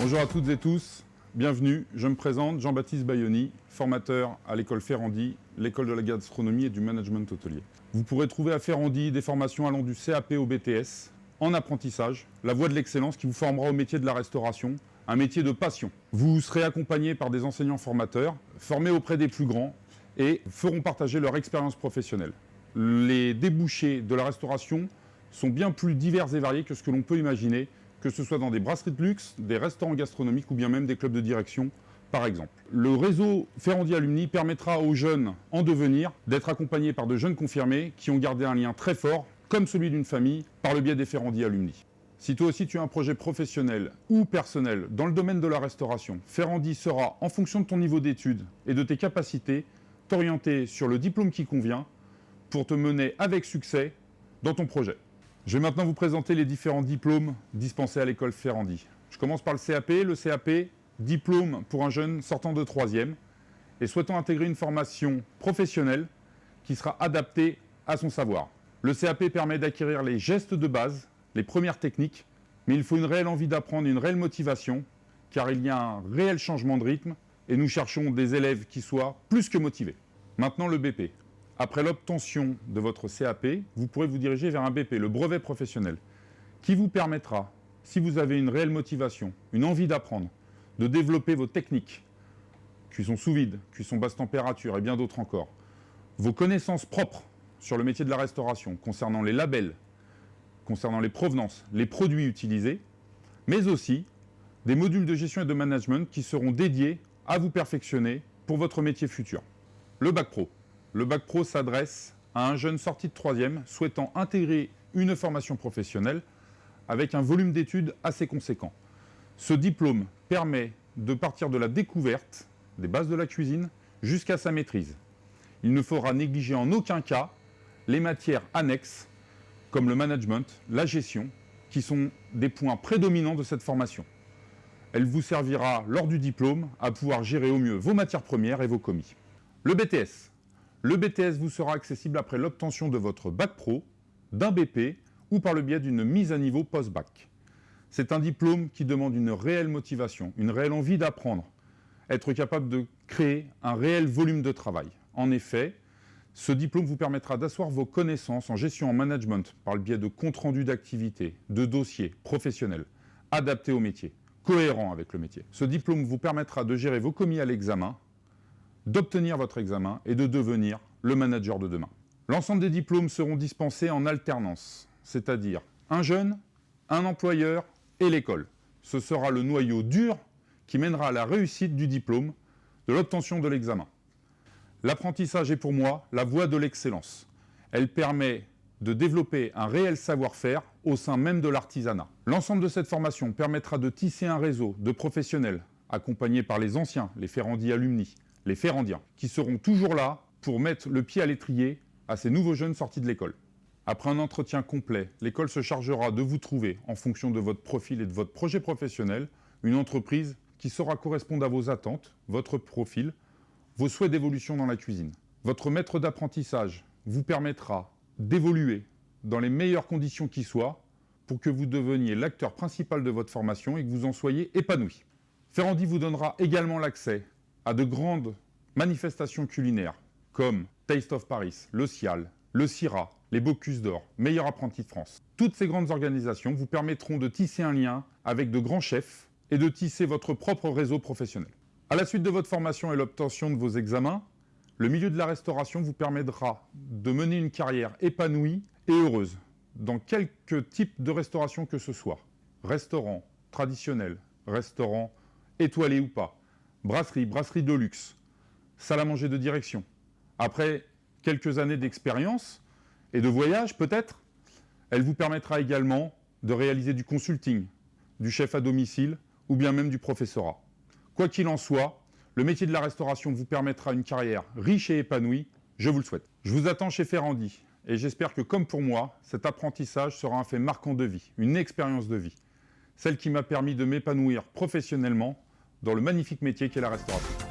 Bonjour à toutes et tous, bienvenue, je me présente, Jean-Baptiste Bayoni, formateur à l'école Ferrandi, l'école de la gastronomie et du management hôtelier. Vous pourrez trouver à Ferrandi des formations allant du CAP au BTS, en apprentissage, la voie de l'excellence qui vous formera au métier de la restauration, un métier de passion. Vous serez accompagné par des enseignants formateurs, formés auprès des plus grands et feront partager leur expérience professionnelle. Les débouchés de la restauration sont bien plus divers et variés que ce que l'on peut imaginer, que ce soit dans des brasseries de luxe, des restaurants gastronomiques ou bien même des clubs de direction, par exemple. Le réseau Ferrandi Alumni permettra aux jeunes en devenir d'être accompagnés par de jeunes confirmés qui ont gardé un lien très fort, comme celui d'une famille, par le biais des Ferrandi Alumni. Si toi aussi tu as un projet professionnel ou personnel dans le domaine de la restauration, Ferrandi sera, en fonction de ton niveau d'études et de tes capacités, t'orienter sur le diplôme qui convient pour te mener avec succès dans ton projet. Je vais maintenant vous présenter les différents diplômes dispensés à l'école Ferrandi. Je commence par le CAP. Le CAP, diplôme pour un jeune sortant de 3e et souhaitant intégrer une formation professionnelle qui sera adaptée à son savoir. Le CAP permet d'acquérir les gestes de base, les premières techniques, mais il faut une réelle envie d'apprendre, une réelle motivation, car il y a un réel changement de rythme et nous cherchons des élèves qui soient plus que motivés. Maintenant le BP. Après l'obtention de votre CAP, vous pourrez vous diriger vers un BP, le brevet professionnel, qui vous permettra, si vous avez une réelle motivation, une envie d'apprendre, de développer vos techniques, cuisson sous vide, cuisson basse température et bien d'autres encore, vos connaissances propres sur le métier de la restauration, concernant les labels, concernant les provenances, les produits utilisés, mais aussi des modules de gestion et de management qui seront dédiés à vous perfectionner pour votre métier futur. Le Bac Pro. Le Bac Pro s'adresse à un jeune sorti de 3e souhaitant intégrer une formation professionnelle avec un volume d'études assez conséquent. Ce diplôme permet de partir de la découverte des bases de la cuisine jusqu'à sa maîtrise. Il ne faudra négliger en aucun cas les matières annexes comme le management, la gestion, qui sont des points prédominants de cette formation. Elle vous servira lors du diplôme à pouvoir gérer au mieux vos matières premières et vos commis. Le BTS. Le BTS vous sera accessible après l'obtention de votre Bac Pro, d'un BP ou par le biais d'une mise à niveau post-bac. C'est un diplôme qui demande une réelle motivation, une réelle envie d'apprendre, être capable de créer un réel volume de travail. En effet, ce diplôme vous permettra d'asseoir vos connaissances en gestion en management par le biais de comptes rendus d'activités, de dossiers professionnels, adaptés au métier, cohérents avec le métier. Ce diplôme vous permettra de gérer vos commis à l'examen, d'obtenir votre examen et de devenir le manager de demain. L'ensemble des diplômes seront dispensés en alternance, c'est-à-dire un jeune, un employeur et l'école. Ce sera le noyau dur qui mènera à la réussite du diplôme, de l'obtention de l'examen. L'apprentissage est pour moi la voie de l'excellence. Elle permet de développer un réel savoir-faire au sein même de l'artisanat. L'ensemble de cette formation permettra de tisser un réseau de professionnels accompagnés par les anciens, les Ferrandi Alumni, les Ferrandiens, qui seront toujours là pour mettre le pied à l'étrier à ces nouveaux jeunes sortis de l'école. Après un entretien complet, l'école se chargera de vous trouver, en fonction de votre profil et de votre projet professionnel, une entreprise qui saura correspondre à vos attentes, votre profil, vos souhaits d'évolution dans la cuisine. Votre maître d'apprentissage vous permettra d'évoluer dans les meilleures conditions qui soient pour que vous deveniez l'acteur principal de votre formation et que vous en soyez épanoui. Ferrandi vous donnera également l'accès à de grandes manifestations culinaires comme Taste of Paris, le Cial, le CIRA, les Bocuse d'Or, Meilleur apprenti de France. Toutes ces grandes organisations vous permettront de tisser un lien avec de grands chefs et de tisser votre propre réseau professionnel. À la suite de votre formation et l'obtention de vos examens, le milieu de la restauration vous permettra de mener une carrière épanouie et heureuse dans quelque type de restauration que ce soit. Restaurant traditionnel, restaurant étoilé ou pas, brasserie, brasserie de luxe, salle à manger de direction. Après quelques années d'expérience et de voyage peut-être, elle vous permettra également de réaliser du consulting, du chef à domicile ou bien même du professorat. Quoi qu'il en soit, le métier de la restauration vous permettra une carrière riche et épanouie, je vous le souhaite. Je vous attends chez Ferrandi et j'espère que comme pour moi, cet apprentissage sera un fait marquant de vie, une expérience de vie, celle qui m'a permis de m'épanouir professionnellement dans le magnifique métier qu'est la restauration.